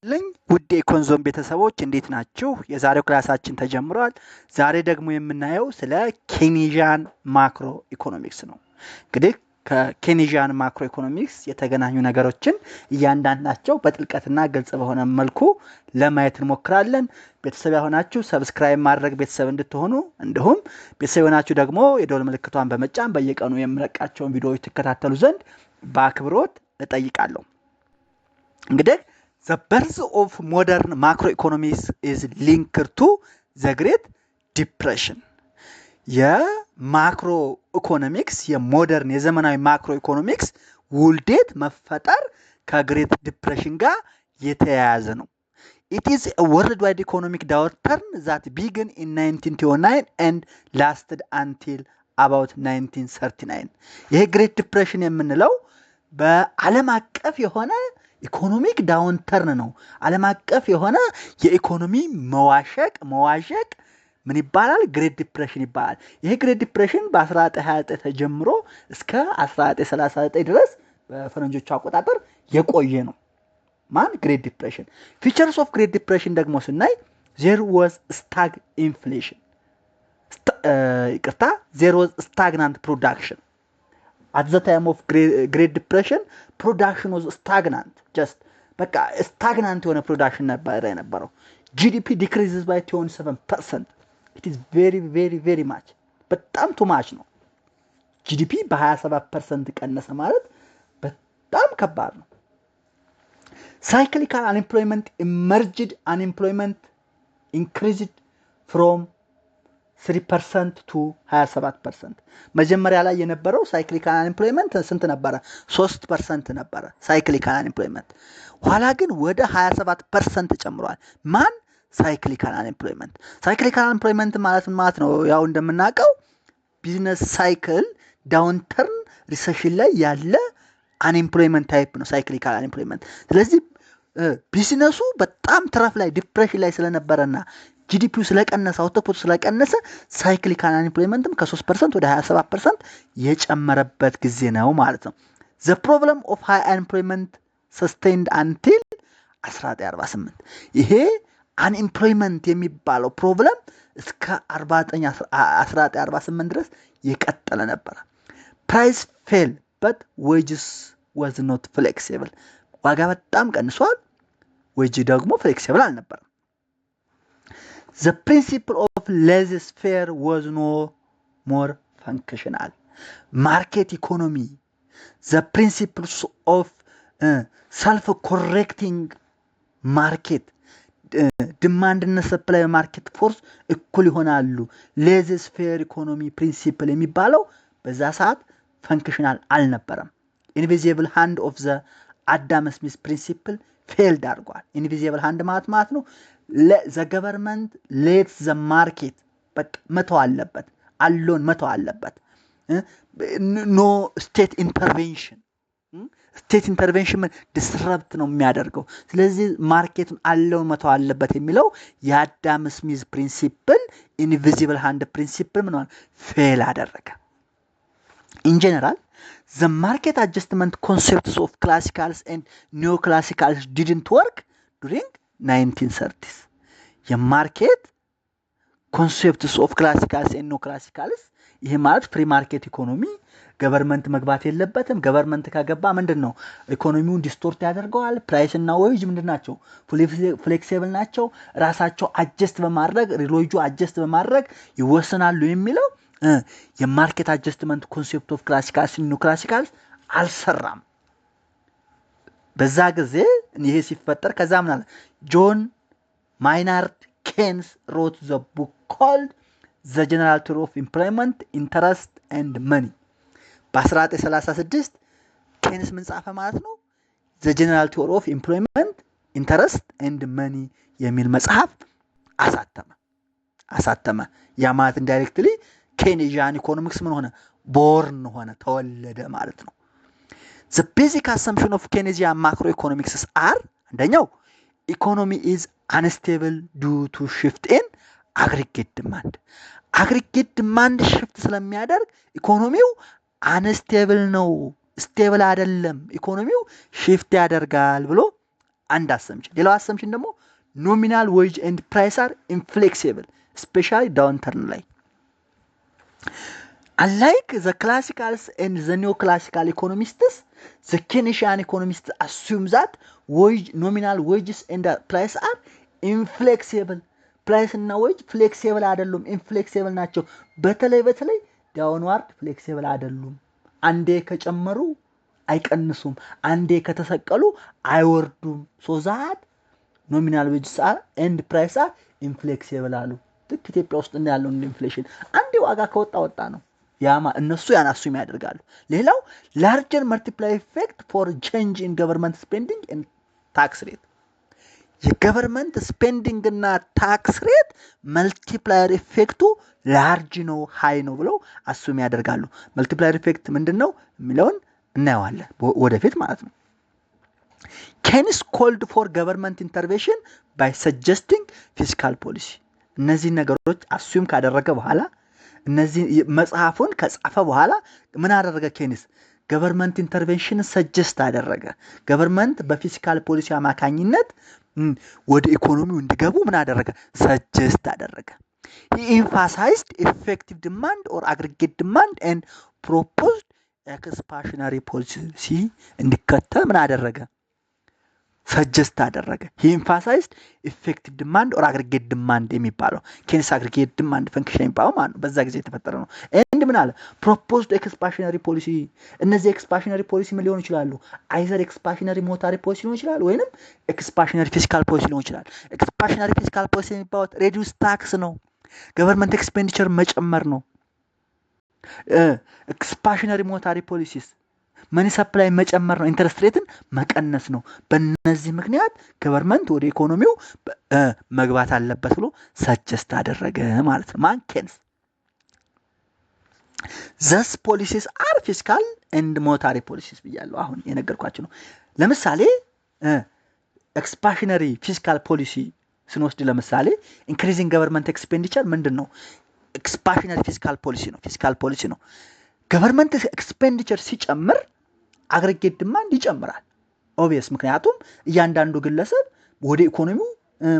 ልኝ ውድ የኮንዞም ቤተሰቦች እንዴት ናችሁ? የዛሬው ክላሳችን ተጀምሯል። ዛሬ ደግሞ የምናየው ስለ ኬኒዣን ማክሮ ኢኮኖሚክስ ነው። እንግዲህ ከኬኒዣን ማክሮ ኢኮኖሚክስ የተገናኙ ነገሮችን እያንዳንዳቸው በጥልቀትና ግልጽ በሆነ መልኩ ለማየት እንሞክራለን። ቤተሰብ ያሆናችሁ ሰብስክራይብ ማድረግ ቤተሰብ እንድትሆኑ እንዲሁም ቤተሰብ የሆናችሁ ደግሞ የደወል ምልክቷን በመጫን በየቀኑ የምለቃቸውን ቪዲዮዎች ትከታተሉ ዘንድ በአክብሮት እጠይቃለሁ። እንግዲህ The birth of modern macroeconomics is linked to the Great Depression. የማክሮ ኢኮኖሚክስ የሞደርን የዘመናዊ ማክሮ ኢኮኖሚክስ ውልደት መፈጠር ከግሬት ዲፕሬሽን ጋር የተያያዘ ነው። It is a worldwide economic downturn that began in 1929 and lasted until about 1939. ይሄ ግሬት ዲፕሬሽን የምንለው በዓለም አቀፍ የሆነ ኢኮኖሚክ ዳውንተርን ነው። ዓለም አቀፍ የሆነ የኢኮኖሚ መዋዠቅ ምን ይባላል? ግሬት ዲፕሬሽን ይባላል። ይሄ ግሬት ዲፕሬሽን በ1929 ተጀምሮ እስከ 1939 ድረስ በፈረንጆቹ አቆጣጠር የቆየ ነው። ማን? ግሬት ዲፕሬሽን። ፊቸርስ ኦፍ ግሬት ዲፕሬሽን ደግሞ ስናይ there was stagnant production. At the time of Great Depression, production was stagnant. Just በቃ stagnant የሆነ production ነበር የነበረው። GDP decreases by 27%. It is very, very, very much. በጣም too much ነው። GDP በ27% ቀነሰ ማለት በጣም ከባድ ነው። Cyclical unemployment emerged. Unemployment increased from 3% to 27%. መጀመሪያ ላይ የነበረው ሳይክሊካል አንኤምፕሎይመንት ስንት ነበረ? 3% ነበረ ሳይክሊካል አንኤምፕሎይመንት። ኋላ ግን ወደ 27% ጨምሯል። ማን? ሳይክሊካል አንኤምፕሎይመንት። ሳይክሊካል አንኤምፕሎይመንት ማለት ነው ያው እንደምናውቀው ቢዝነስ ሳይክል ዳውንተርን ሪሰሽን ላይ ያለ አንኤምፕሎይመንት ታይፕ ነው ሳይክሊካል አንኤምፕሎይመንት። ስለዚህ ቢዝነሱ በጣም ትረፍ ላይ ዲፕሬሽን ላይ ስለነበረና ጂዲፒው ስለቀነሰ አውቶፑቱ ስለቀነሰ ሳይክሊካል አንኤምፕሎይመንትም ከ3% ወደ 27% የጨመረበት ጊዜ ነው ማለት ነው። The problem of high unemployment sustained until 1948. ይሄ አንኤምፕሎይመንት የሚባለው ፕሮብለም እስከ 1948 ድረስ የቀጠለ ነበረ። Price fell but wages was not flexible. ዋጋ በጣም ቀንሷል፣ ወጅ ደግሞ ፍሌክሲብል አልነበረም። The principle of laissez-faire was no more functional. Market economy, the principles of self-correcting market, demand and supply market force እኩል ይሆናሉ። laissez-faire economy principle የሚባለው በዛ ሰዓት ፈንክሽናል አልነበረም። invisible hand of the አዳም ስሚዝ principle ፌልድ አድርጓል። invisible hand ማለት ነው the government lets the market በቃ መተው አለበት፣ አሎን መተው አለበት። no state intervention. ስቴት ኢንተርቬንሽን ዲስረፕት ነው የሚያደርገው። ስለዚህ ማርኬቱን አሎን መተው አለበት የሚለው የአዳም ስሚዝ ፕሪንሲፕል ኢንቪዚብል ሃንድ ፕሪንሲፕል ምን ፌል አደረገ። in general the market adjustment concepts of classicals and neoclassicals didn't work during 1930s. የማርኬት ኮንሴፕትስ ኦፍ ክላሲካልስ ኤንድ ኖ ክላሲካልስ ይሄ ማለት ፍሪ ማርኬት ኢኮኖሚ ገቨርንመንት መግባት የለበትም። ገቨርንመንት ከገባ ምንድነው ኢኮኖሚውን ዲስቶርት ያደርገዋል። ፕራይስ እና ዌጅ ምንድናቸው? ፍሌክሲብል ናቸው። ራሳቸው አጀስት በማድረግ ሪሎጁ አጀስት በማድረግ ይወሰናሉ የሚለው የማርኬት አጀስትመንት ኮንሴፕት ኦፍ ክላሲካልስ ኤንድ ኖ ክላሲካልስ አልሰራም በዛ ጊዜ። ይሄ ሲፈጠር ከዛ ምን አለ ጆን ማይናርድ ኬንስ wrote the book called The General Theory of Employment, Interest and Money. በ1936 ኬንስ ምን ጻፈ ማለት ነው? The General Theory of Employment, Interest and Money የሚል መጽሐፍ አሳተመ። ያ ማለት ኢንዳይሬክትሊ ኬኒዣን ኢኮኖሚክስ ምን ሆነ? ቦርን ሆነ፣ ተወለደ ማለት ነው። The basic assumption of Keynesian macroeconomics are አንደኛው ኢኮኖሚ is unstable due to shift in aggregate demand. aggregate demand shift ስለሚያደርግ ኢኮኖሚው unstable ነው፣ ስቴብል አይደለም፣ ኢኮኖሚው shift ያደርጋል ብሎ አንድ አሰምሽን። ሌላው አሰምሽን ደግሞ ኖሚናል ዌጅ ኤንድ ፕራይስ አር ኢንፍሌክሲብል ስፔሻሊ ዳውንተርን ላይ unlike the classicals and the neoclassical economists, the Keynesian economists assume that nominal wages and price are inflexible. Price እና wage flexible አይደሉም፣ inflexible ናቸው። በተለይ downward flexible አይደሉም። አንዴ ከጨመሩ አይቀንሱም፣ አንዴ ከተሰቀሉ አይወርዱም። so that nominal wages are and price are inflexible አሉ። ልክ ኢትዮጵያ ውስጥ እንዳለው ኢንፍሌሽን አንዴ ዋጋ ከወጣ ነው። ያማ እነሱ ያናሱም ያደርጋሉ። ሌላው larger multiplier effect for change in government spending and tax rate የገቨርንመንት ስፔንዲንግ እና ታክስ ሬት መልቲፕላየር ኢፌክቱ ላርጅ ነው ሃይ ነው ብለው አሱም ያደርጋሉ። መልቲፕላየር ኢፌክት ምንድነው የሚለውን እናየዋለን ወደፊት ማለት ነው። Keynes called for government intervention by suggesting fiscal policy እነዚህ ነገሮች አሱም ካደረገ በኋላ እነዚህ መጽሐፉን ከጻፈ በኋላ ምን አደረገ ኬኒስ? ገቨርንመንት ኢንተርቬንሽን ሰጀስት አደረገ። ገቨርንመንት በፊስካል ፖሊሲ አማካኝነት ወደ ኢኮኖሚው እንዲገቡ ምን አደረገ? ሰጀስት አደረገ። he emphasized effective demand or aggregate demand and proposed expansionary policy እንዲከተል ምን አደረገ? ሰጀስት አደረገ። he emphasized effective demand or aggregate demand የሚባለው ኬንስ aggregate demand ፈንክሽን የሚባለው ማለት ነው። በዛ ጊዜ የተፈጠረ ነው። እንድ ምን አለ? proposed expansionary policy እነዚህ expansionary policy ምን ሊሆኑ ይችላሉ? either expansionary monetary policy ሊሆኑ ይችላል ወይንም expansionary fiscal policy ሊሆኑ ይችላል። expansionary fiscal policy የሚባለው reduce tax ነው። government expenditure መጨመር ነው። expansionary monetary policies መኒ ሰፕላይ መጨመር ነው። ኢንተረስት ሬትን መቀነስ ነው። በእነዚህ ምክንያት ገቨርንመንት ወደ ኢኮኖሚው መግባት አለበት ብሎ ሰጀስት አደረገ ማለት ነው። ማን? ኬንስ። thus policies are fiscal and monetary policies ብያለሁ። አሁን የነገርኳችሁ ነው። ለምሳሌ ኤክስፓንሽነሪ ፊስካል ፖሊሲ ስንወስድ ለምሳሌ ኢንክሪዚንግ ገቨርንመንት ኤክስፔንዲቸር ምንድነው? ኤክስፓንሽነሪ ፊስካል ፖሊሲ ነው። ፊስካል ፖሊሲ ነው። ገቨርንመንት ኤክስፔንዲቸር ሲጨምር አግሪጌት ዲማንድ ይጨምራል። ኦብቪየስ፣ ምክንያቱም እያንዳንዱ ግለሰብ ወደ ኢኮኖሚው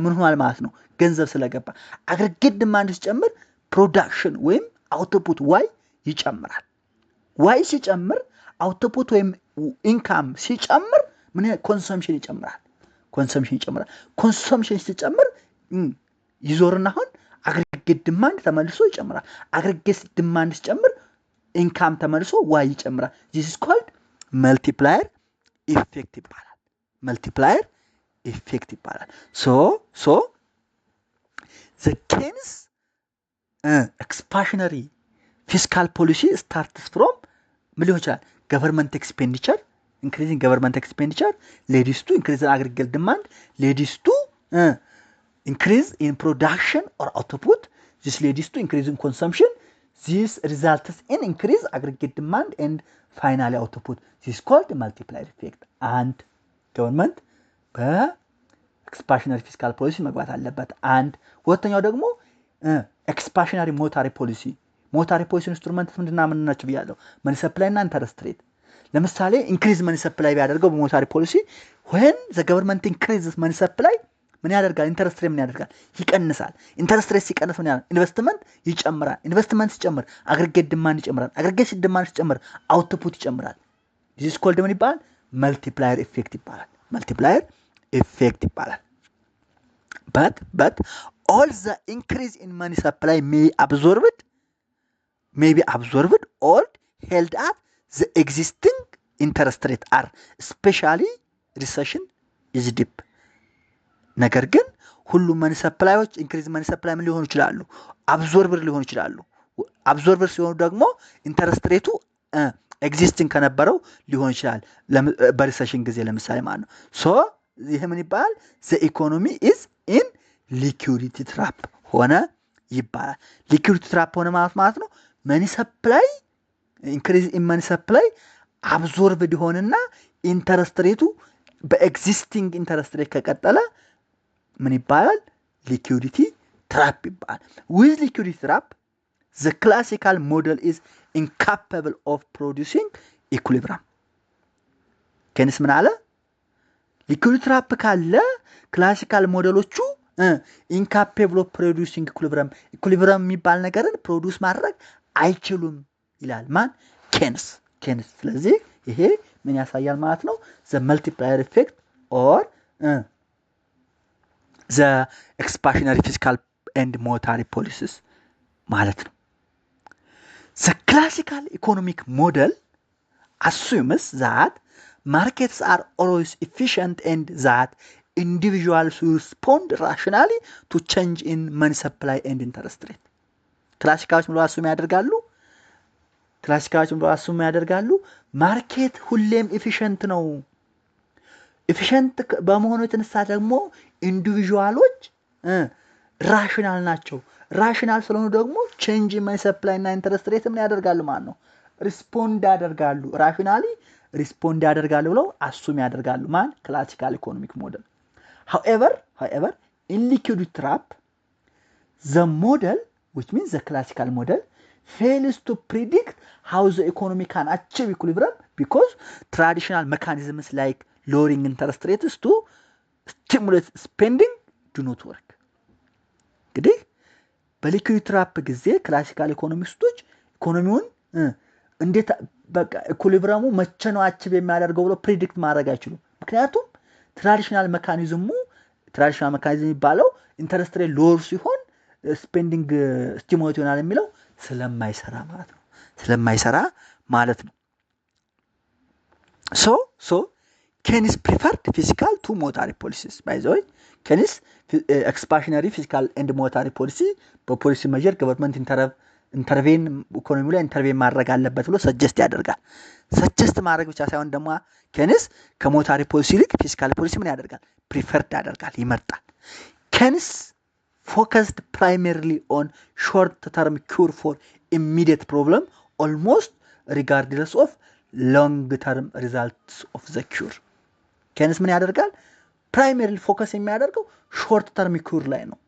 ምን ሆኗል ማለት ነው፣ ገንዘብ ስለገባ። አግሪጌት ዲማንድ ሲጨምር ፕሮዳክሽን ወይም አውትፑት ዋይ ይጨምራል። ዋይ ሲጨምር አውትፑት ወይም ኢንካም ሲጨምር ምን ኮንሰምፕሽን ይጨምራል። ኮንሰምፕሽን ሲጨምር ይዞርና አሁን አግሪጌት ዲማንድ ተመልሶ ይጨምራል። አግሪጌት ዲማንድ ሲጨምር ኢንካም ተመልሶ ዋይ ይጨምራል። this is called multiplier effect ይባላል። multiplier effect ይባላል። so the Keynes expansionary fiscal policy starts from ምን ሊሆን ይችላል? government expenditure, increasing government expenditure leads to increase in aggregate demand, leads to increase in production or output. This leads to increase in consumption. This results in increased aggregate demand and finally output. This is called multiplier effect. And government expansionary fiscal policy መግባት አለበት። and ሁለተኛው ደግሞ expansionary monetary policy. monetary policy ኢንስትሩመንት ምን ናቸው ብያለሁ? money supply እና interest rate። ለምሳሌ increase money supply ቢያደርገው በmonetary policy, when the government increases money supply ምን ያደርጋል? ኢንተረስት ሬት ምን ያደርጋል? ይቀንሳል። ኢንተረስት ሬት ሲቀንስ ምን ያደርጋል? ኢንቨስትመንት ይጨምራል። ኢንቨስትመንት ሲጨምር አግሪጌት ዲማንድ ይጨምራል። አግሪጌት ዲማንድ ሲጨምር አውትፑት ይጨምራል። this is called ምን ይባላል? መልቲፕላየር ኢፌክት ይባላል። መልቲፕላየር ኢፌክት ይባላል። but all the increase in money supply may be absorbed or held at the existing interest rate are especially recession is deep. ነገር ግን ሁሉም መኒ ሰፕላዮች ኢንክሪዝ መኒ ሰፕላይ ምን ሊሆኑ ይችላሉ? አብዞርበር ሊሆኑ ይችላሉ። አብዞርበር ሲሆኑ ደግሞ ኢንተረስት ሬቱ ኤግዚስቲንግ ከነበረው ሊሆን ይችላል በሪሰሽን ጊዜ ለምሳሌ ማለት ነው። ሶ ይሄ ምን ይባላል? the economy is in liquidity trap ሆነ ይባላል። liquidity trap ሆነ ማለት ነው መኒ ሰፕላይ ኢንክሪዝ ኢን መኒ ሰፕላይ አብዞርብድ ሆነና ኢንተረስት ሬቱ በኤግዚስቲንግ ኢንተረስት ሬት ከቀጠለ ምን ይባላል? ሊኩዊዲቲ ትራፕ ይባላል። with liquidity trap the classical model is incapable of producing equilibrium. ኬንስ ምን አለ? ሊኩዊድ ትራፕ ካለ ክላሲካል ሞዴሎቹ ኢንካፔብል ኦፍ ፕሮዲውሲንግ ኢኩሊብረም የሚባል ነገርን ፕሮዲውስ ማድረግ አይችሉም ይላል ማን? ኬንስ። ስለዚህ ይሄ ምን ያሳያል ማለት ነው? ዘ መልቲፕላየር ኢፌክት ኦር ዘ ኤክስፓንሽነሪ ፊስካል ኤንድ ሞኔታሪ ፖሊሲስ ማለት ነው። ዘ ክላሲካል ኢኮኖሚክ ሞዴል assumes that markets are always efficient and that individuals respond rationally to change in money supply and interest rate. ክላሲካሎች ብሎ አሱም ያደርጋሉ ማርኬት ሁሌም ኤፊሽንት ነው። ኤፊሽንት በመሆኑ የተነሳ ደግሞ ኢንዲቪጁዋሎች ራሽናል ናቸው። ራሽናል ስለሆኑ ደግሞ ቼንጅ ኢን መኒ ሰፕላይ እና ኢንተረስት ሬት ምን ያደርጋሉ ማለት ነው? ሪስፖንድ ያደርጋሉ። ራሽናሊ ሪስፖንድ ያደርጋሉ ብለው አሱም ያደርጋሉ ማን? ክላሲካል ኢኮኖሚክ ሞዴል። however in liquidity trap the model which means the classical model fails to predict how the economy can achieve equilibrium because traditional mechanisms like lowering interest rates to stimulate spending do not work. እንግዲህ በሊኩዊድ ትራፕ ጊዜ ክላሲካል ኢኮኖሚስቶች ኢኮኖሚውን እንዴት በቃ ኢኩሊብረሙ መቼ ነው አቺቭ የሚያደርገው ብሎ ፕሪዲክት ማድረግ አይችሉም። ምክንያቱም ትራዲሽናል ሜካኒዝም የሚባለው ኢንተረስት ሬት ሎር ሲሆን ስፔንዲንግ ስቲሙሌት ይሆናል የሚለው ስለማይሰራ ማለት ነው። ሶ ኬኒስ ፕሪፈርድ ፊስካል ቱ ሞኔታሪ ፖሊሲስ ባይ ዘ ወይ ኬኒስ ኤክስፓንሽነሪ ፊስካል ኤንድ ሞኔታሪ ፖሊሲ በፖሊሲ መጀር ገቨርንመንት ኢንተርቬን ኢኮኖሚ ላይ ኢንተርቬን ማድረግ አለበት ብሎ ሰጀስት ያደርጋል። ሰጀስት ማድረግ ብቻ ሳይሆን ደግሞ ኬኒስ ከሞኔታሪ ፖሊሲ ይልቅ ፊስካል ፖሊሲ ምን ያደርጋል? ፕሪፈርድ ያደርጋል፣ ይመርጣል። ኬኒስ focused primarily on short-term cure for immediate problem almost regardless of long-term results of the cure. ኬኒስ ምን ያደርጋል? ፕራይመሪሊ ፎከስ የሚያደርገው ሾርት ተርም ኩር ላይ ነው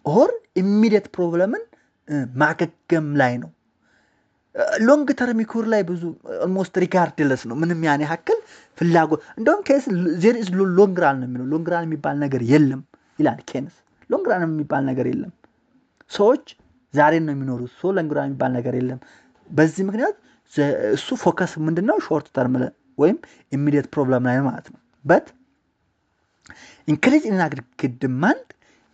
ኦር ኢሚዲየት ፕሮብለምን ማገገም ላይ ነው። ሎንግ ተርም ኩር ላይ ብዙ ኦልሞስት ሪጋርድለስ ነው። ምንም ያን ያክል ፍላጎት እንደውም ኬኒስ ዜር ኢዝ ሎንግ ራን ነው የሚለው። ሎንግ ራን የሚባል ነገር የለም ይላል ኬኒስ። ሎንግ ራን የሚባል ነገር የለም። ሰዎች ዛሬን ነው የሚኖሩት። ሎንግ ራን የሚባል ነገር የለም። በዚህ ምክንያት እሱ ፎከስ ምንድነው? ሾርት ተርም ወይም ኢሚዲየት ፕሮብለም ላይ ማለት ነው። but increase in aggregate demand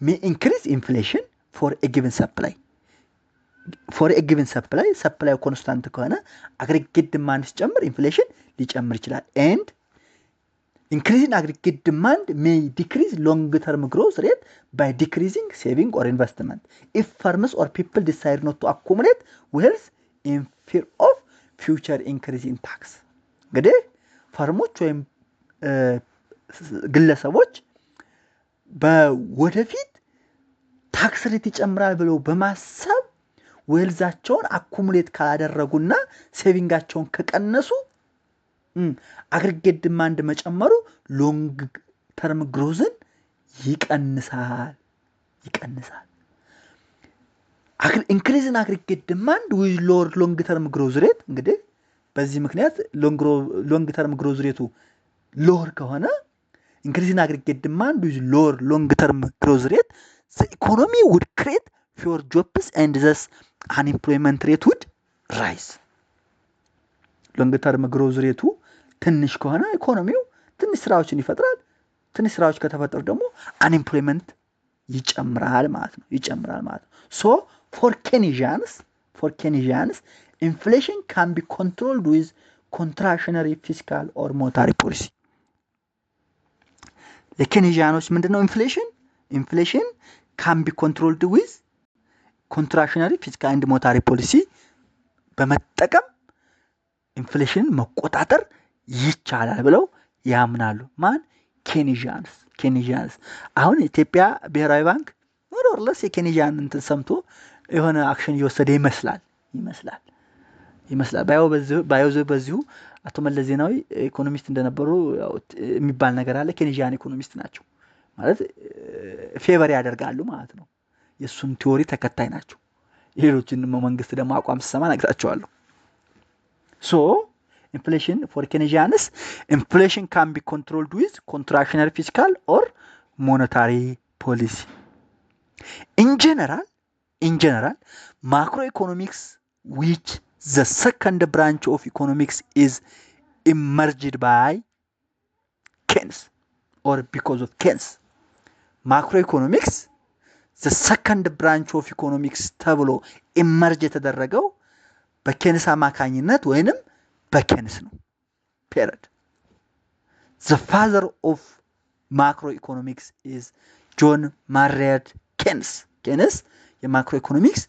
may increase inflation for a given supply. supply constant ከሆነ aggregate demand ሲጨምር inflation ሊጨምር ይችላል። and increase in aggregate demand may decrease long term growth rate by decreasing saving or investment if firms or people decide not to accumulate wealth in fear of future increase in tax. እንግዲህ ፈርሞች ወይም ግለሰቦች በወደፊት ታክስ ሬት ይጨምራል ብለው በማሰብ ዌልዛቸውን አኩሙሌት ካላደረጉና ሴቪንጋቸውን ከቀነሱ አግሪጌት ዲማንድ መጨመሩ ሎንግ ተርም ግሮዝን ይቀንሳል። ኢንክሪዝ ኢን አግሪጌት ዲማንድ ዊዝ ሎወር ሎንግ ተርም ግሮዝ ሬት። እንግዲህ በዚህ ምክንያት ሎንግ ተርም ግሮዝ ሬቱ ሎወር ከሆነ increase in aggregate demand with lower long term growth rate, the economy would create fewer jobs and thus unemployment rate would rise. long term growth rate ትንሽ ከሆነ ኢኮኖሚው ትንሽ ስራዎችን ይፈጥራል። ትንሽ ስራዎች ከተፈጠሩ ደግሞ unemployment ይጨምራል ማለት ነው። so for Keynesians inflation can be controlled with contractionary fiscal or monetary policy. ለኬኒያኖች ምንድነው ኢንፍሌሽን can be controlled with contractionary fiscal and monetary policy በመጠቀም ኢንፍሌሽን መቆጣጠር ይቻላል ብለው ያምናሉ። ማን? ኬኒያንስ። አሁን ኢትዮጵያ ብሔራዊ ባንክ ወርለስ የኬኒያን እንትን ሰምቶ የሆነ አክሽን እየወሰደ ይመስላል። በዚሁ አቶ መለስ ዜናዊ ኢኮኖሚስት እንደነበሩ የሚባል ነገር አለ። ኬኒያን ኢኮኖሚስት ናቸው ማለት ፌቨር ያደርጋሉ ማለት ነው። የሱን ቲዮሪ ተከታይ ናቸው። ሌሎችን መንግስት ደግሞ አቋም ሲሰማ ነግራቸዋለሁ። so inflation for Keynesians, inflation can be controlled with contractionary fiscal or monetary policy. In general, macroeconomics, which the second branch of economics, is emerged by Keynes or because of Keynes. Macroeconomics, the second branch of economics ተብሎ ኢመርጅ የተደረገው በኬንስ አማካኝነት ወይንም በኬንስ ነው። period. The father of macroeconomics is John Maynard Keynes. ኬንስ የማክሮኢኮኖሚክስ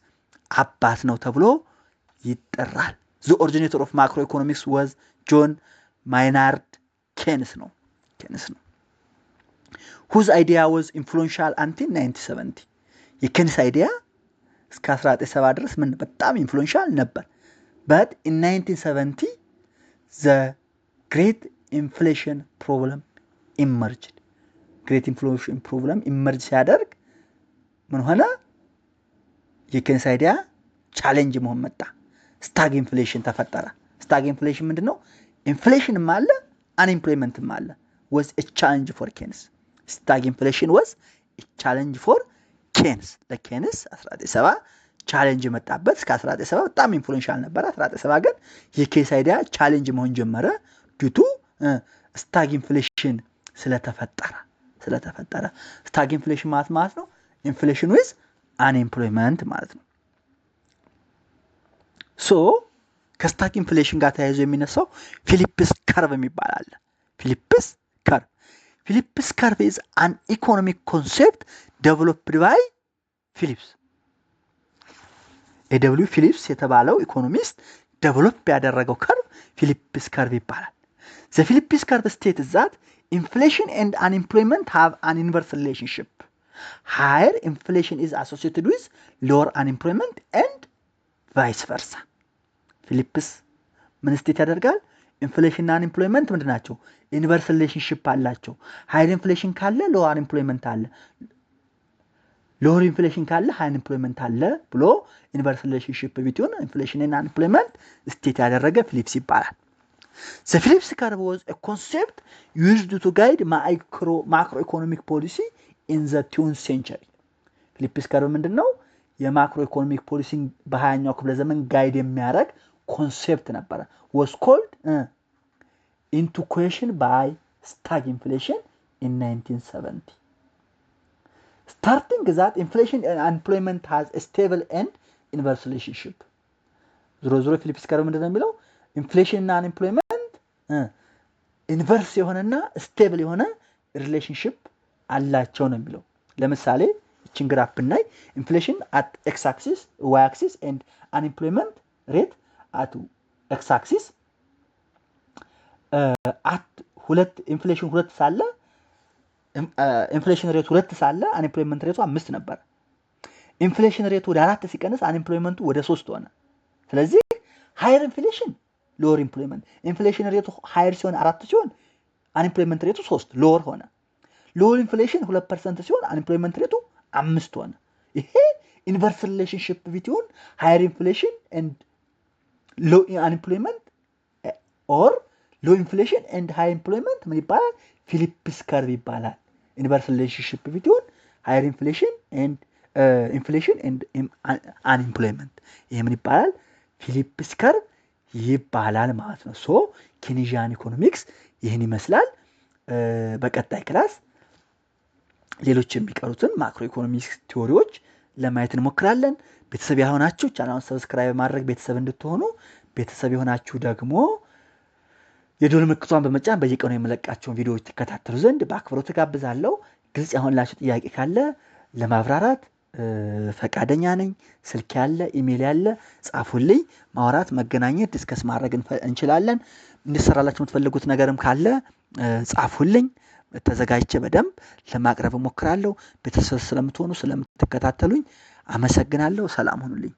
አባት ነው ተብሎ ይጠራል። The originator of macroeconomics was John Maynard Keynes ነው። whose idea was influential until 1970. የኬንስ አይዲያ እስከ 1970 ድረስ ምን በጣም ኢንፍሉዌንሻል ነበር። but in 1970 the great inflation problem emerged. great inflation problem emerged ሲያደርግ ምን ሆነ? የኬንስ አይዲያ ቻሌንጅ መሆን መጣ። ስታግ ኢንፍሌሽን ተፈጠረ። ስታግ ኢንፍሌሽን ምንድነው? ኢንፍሌሽንም አለ አንኤምፕሎይመንትም አለ። was a challenge for Keynes. Stag inflation was a challenge for Keynes. ለኬንስ 1970 ቻሌንጅ መጣበት። እስከ 1970 በጣም ኢንፍሉዌንሻል ነበር። 1970 ግን የኬንስ አይዲያ ቻሌንጅ መሆን ጀመረ ዲቱ ስታግ ኢንፍሌሽን ስለተፈጠረ። ስታግ ኢንፍሌሽን ማለት ነው ኢንፍሌሽን ዊዝ አንኤምፕሎይመንት ማለት ነው። ሶ ከስታግ ኢንፍሌሽን ጋር ተያይዞ የሚነሳው ፊሊፕስ ከርቭ የሚባል አለ። Phillips curve is an economic concept developed by Phillips. A.W. Phillips የተባለው ኢኮኖሚስት ዴቨሎፕ ያደረገው ከርቭ ፊሊፕስ ከርቭ ይባላል። The Phillips curve states that inflation and unemployment have an inverse relationship. Higher inflation is associated with lower unemployment and vice versa. ፊሊፕስ ምን ስቴት ያደርጋል? ኢንፍሌሽን እና አንኤምፕሎይመንት ምንድናቸው? ኢንቨርስ ሪሌሽንሺፕ አላቸው። ሃይር ኢንፍሌሽን ካለ ሎው አንኤምፕሎይመንት አለ፣ ሎው ኢንፍሌሽን ካለ ሃይ አንኤምፕሎይመንት አለ ብሎ ኢንቨርስ ሪሌሽንሺፕ ቢትዊን ኢንፍሌሽን እና አንኤምፕሎይመንት ስቴት ያደረገ ፊሊፕስ ይባላል። The Phillips curve was a concept used to guide macroeconomic policy in the 20th century. ፊሊፕስ ከርቭ ምንድነው? የማክሮ ኢኮኖሚክ ፖሊሲን በ20ኛው ክፍለ ዘመን ጋይድ የሚያደርግ ኮንሴፕት ነበረ። was called into question by stag inflation in 1970. Starting that inflation and unemployment has a stable and inverse relationship. ዞሮ ፊሊፕስ ከርቭ ምንድነው የሚለው? ኢንፍሌሽን እና አንኤምፕሎይመንት ኢንቨርስ የሆነና ስቴብል የሆነ ሪሌሽንሺፕ አላቸው ነው የሚለው። ለምሳሌ እቺን ግራፍ ብናይ ኢንፍሌሽን at x axis y axis and unemployment rate at x axis at ሁለት ኢንፍሌሽን 2 ሳለ ኢንፍሌሽን ሬት 2 ሳለ አንኤምፕሎይመንት ሬቱ 5 ነበር። ኢንፍሌሽን ሬቱ ወደ 4 ሲቀንስ አንኤምፕሎይመንቱ ወደ 3 ሆነ። ስለዚህ ሃየር ኢንፍሌሽን ሎወር ኢምፕሎይመንት፣ ኢንፍሌሽን ሬቱ ሃየር ሲሆን 4 ሲሆን አንኤምፕሎይመንት ሬቱ 3 ሎወር ሆነ። ሎወር ኢንፍሌሽን 2% ሲሆን አንኤምፕሎይመንት ሬቱ 5 ሆነ። ይሄ ኢንቨርስ ሪሌሽንሺፕ ቢትዊን ሃየር ኢንፍሌሽን ኤንድ ሎ አንኤምፕሎይመንት ኦር ሎ ኢንፍሌሽን ኤንድ ሃይ ኢምፕሎይመንት ምን ይባላል? ፊሊፕስ ከርቭ ይባላል። ኢንቨርስ ሪሌሽንሺፕ ቢትዊን ሃየር ኢንፍሌሽን ኤንድ ኢንፍሌሽን ኤንድ አንኤምፕሎይመንት ይሄ ምን ይባላል? ፊሊፕስ ከርቭ ይባላል ማለት ነው። ሶ ኬኒዥያን ኢኮኖሚክስ ይህን ይመስላል። በቀጣይ ክላስ ሌሎች የሚቀሩትን ማክሮ ኢኮኖሚክስ ቲዎሪዎች ለማየት እንሞክራለን። ቤተሰብ ያሆናችሁ ቻናሉን ሰብስክራይብ ማድረግ ቤተሰብ እንድትሆኑ፣ ቤተሰብ የሆናችሁ ደግሞ የደወል ምልክቷን በመጫን በየቀኑ የምለቃቸውን ቪዲዮዎች ተከታተሉ ዘንድ በአክብሮት ተጋብዛለሁ። ግልጽ ያሆንላችሁ ጥያቄ ካለ ለማብራራት ፈቃደኛ ነኝ። ስልክ ያለ ኢሜል ያለ ጻፉልኝ። ማውራት መገናኘት ዲስከስ ማድረግ እንችላለን። እንድሰራላችሁ የምትፈልጉት ነገርም ካለ ጻፉልኝ። ተዘጋጅቼ በደንብ ለማቅረብ እሞክራለሁ። ቤተሰብ ስለምትሆኑ ስለምትከታተሉኝ አመሰግናለሁ። ሰላም ሁኑልኝ።